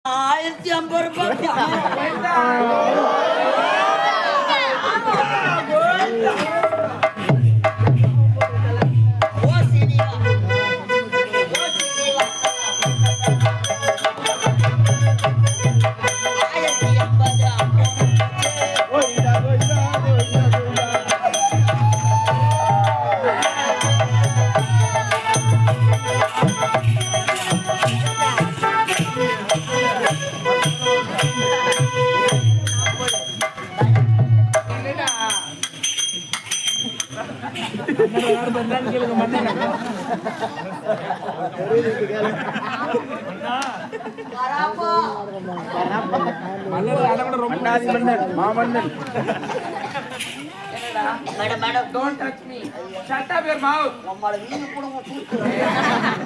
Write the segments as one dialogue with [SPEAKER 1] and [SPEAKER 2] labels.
[SPEAKER 1] 1050 ரூபாய்.
[SPEAKER 2] Madam, don't touch me. Shut up your mouth.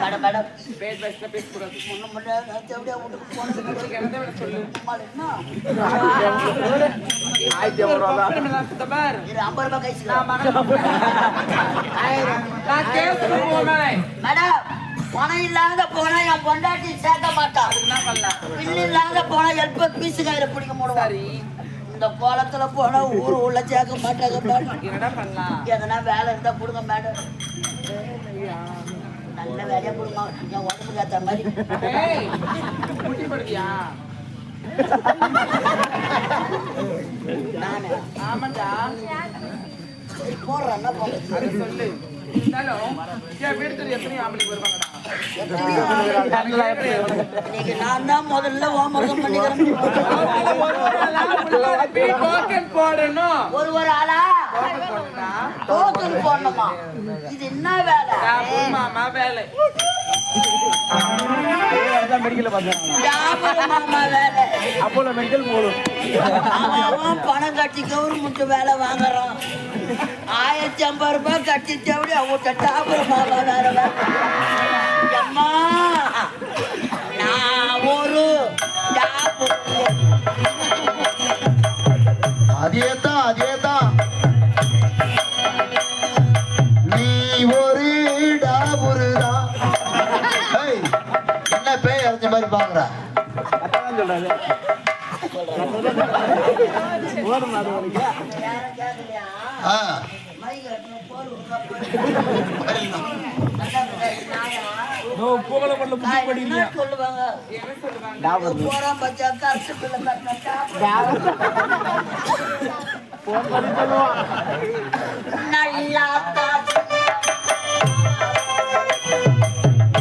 [SPEAKER 1] Madam,
[SPEAKER 2] Bed by step is put up.
[SPEAKER 1] பணம் இல்லாத போனா என் பொண்டாட்டி சேர்க்க மாட்டா. பில்லு இல்லாத போனா எப்ப பீசு கையில பிடிக்க முடியாது. இந்த கோலத்துல போனா ஊரு உள்ள சேர்க்க மாட்டாங்க மேடம். எதனா வேலை இருந்தா கொடுங்க மேடம். நல்ல வேலையா கொடுங்க. என் உடம்புக்கு ஏத்த மாதிரி. நானு
[SPEAKER 2] ஆமாண்டா
[SPEAKER 1] போடுறேன்
[SPEAKER 2] சொல்லு.
[SPEAKER 1] நான் தான் முதல்ல ஹோம்வொர்க் பண்ணிக்கிறேன். ஒரு ஆளா டோக்கன் போடணுமா? இது என்ன வேலை?
[SPEAKER 2] மாமா வேலை
[SPEAKER 1] பணம் கட்டி கவர்மெண்ட் வேலை வாங்குறோம். 1050 ரூபாய் கட்டி தேவை அவங்க டாபர் மாமா வேற. அம்மா நான் ஒரு
[SPEAKER 3] அதேதான் நீ ஒரு டாபுருதான். என்ன பேய் அறிஞ்ச மாதிரி பாக்குற?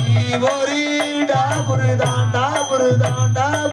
[SPEAKER 3] நீ ஒரு டாபுருதான்